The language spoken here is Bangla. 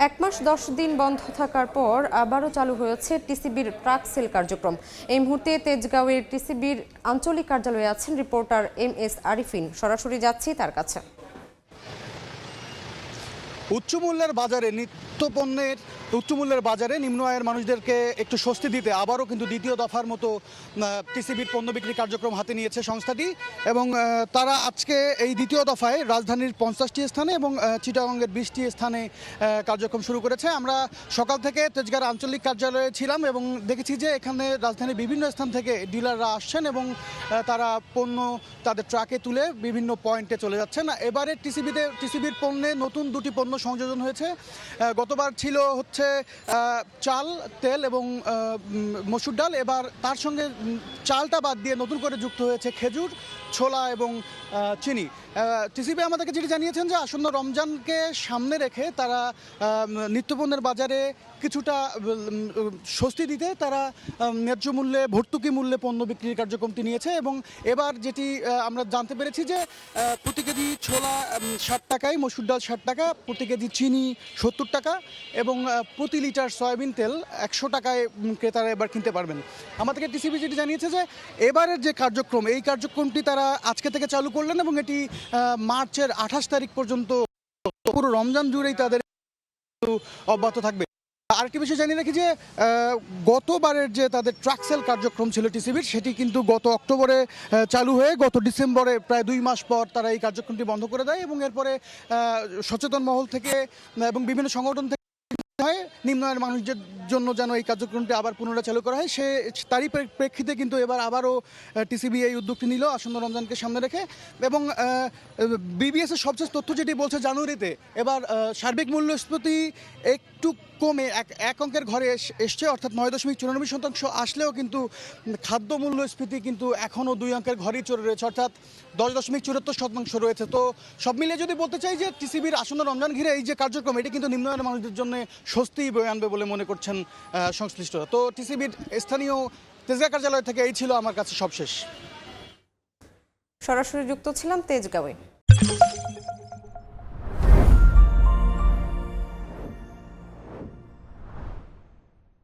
এক মাস ১০ দিন বন্ধ থাকার পর আবারও চালু হয়েছে টিসিবির ট্রাক সেল কার্যক্রম। এই মুহূর্তে তেজগাঁওয়ের টিসিবির আঞ্চলিক কার্যালয়ে আছেন রিপোর্টার MS আরিফিন। সরাসরি যাচ্ছি তার কাছে। উচ্চমূল্যের বাজারে নিম্ন আয়ের মানুষদেরকে একটু স্বস্তি দিতে আবারও কিন্তু দ্বিতীয় দফার মতো টিসিবির পণ্য বিক্রি কার্যক্রম হাতে নিয়েছে সংস্থাটি এবং তারা আজকে এই দ্বিতীয় দফায় রাজধানীর 50টি স্থানে এবং চিটাগংয়ের 20টি স্থানে কার্যক্রম শুরু করেছে। আমরা সকাল থেকে তেজগাঁর আঞ্চলিক কার্যালয়ে ছিলাম এবং দেখেছি যে এখানে রাজধানীর বিভিন্ন স্থান থেকে ডিলাররা আসছেন এবং তারা পণ্য তাদের ট্রাকে তুলে বিভিন্ন পয়েন্টে চলে যাচ্ছেন। এবারে টিসিবির পণ্যে নতুন দুটি পণ্য সংযোজন হয়েছে। গতবার ছিল হচ্ছে চাল, তেল এবং মসুর ডাল। এবার তার সঙ্গে চালটা বাদ দিয়ে নতুন করে যুক্ত হয়েছে খেজুর, ছোলা এবং চিনি। টিসিবি আমাদেরকে যেটি জানিয়েছেন যে আসন্ন রমজানকে সামনে রেখে তারা নিত্যপণ্যের বাজারে কিছুটা স্বস্তি দিতে তারা ন্যায্য মূল্যে ভর্তুকি মূল্যে পণ্য বিক্রির কার্যক্রমটি নিয়েছে এবং এবার যেটি আমরা জানতে পেরেছি যে প্রতি কেজি ছোলা 60 টাকায়, মসুর ডাল 60 টাকা, প্রতি কেজি চিনি 70 টাকা এবং প্রতি লিটার সয়াবিন তেল 100 টাকায় ক্রেতারা এবার কিনতে পারবেন। আমাদেরকে টিসিবি যেটি জানিয়েছে যে এবারের যে কার্যক্রম, এই কার্যক্রমটি তারা আজকে থেকে চালু করলেন এবং এটি মার্চের 28 তারিখ পর্যন্ত পুরো রমজান জুড়েই তাদের অব্যাহত থাকবে। আরেকটি বিষয় জানিয়ে রাখি যে গতবারের যে তাদের ট্রাক সেল কার্যক্রম ছিল টিসিবির, সেটি কিন্তু গত অক্টোবরে চালু হয়ে গত ডিসেম্বরে প্রায় 2 মাস পর তারা এই কার্যক্রমটি বন্ধ করে দেয় এবং এরপরে সচেতন মহল থেকে এবং বিভিন্ন সংগঠন থেকে নিম্ন আয়ের মানুষদের জন্য যেন এই কার্যক্রমটি আবার পুনরায় চালু করা হয়, তারই প্রেক্ষিতে কিন্তু এবার আবারও টিসিবি এই উদ্যোগটি নিল আসন্ন রমজানকে সামনে রেখে। এবং বিবিএস এর সবচেয়ে তথ্য যেটি বলছে জানুয়ারিতে এবার সার্বিক মূল্যস্ফীতি একটু কমে এক অঙ্কের ঘরে এসছে, অর্থাৎ 9.94% আসলেও কিন্তু খাদ্য মূল্যস্ফীতি কিন্তু এখনও 2 অঙ্কের ঘরেই চলে রয়েছে, অর্থাৎ 10.74% রয়েছে। তো সব মিলিয়ে যদি বলতে চাই যে টিসিবির আসন্ন রমজান ঘিরে এই যে কার্যক্রম, এটি কিন্তু নিম্ন আয়ের মানুষদের জন্য স্বস্তি বয়ে আনবে বলে মনে করছেন সংশ্লিষ্টরা। তো টিসিবির স্থানীয় তেজগাঁ কার্যালয় থেকে এই ছিল আমার কাছে সবশেষ। সরাসরি যুক্ত ছিলাম তেজগাঁওয়ে।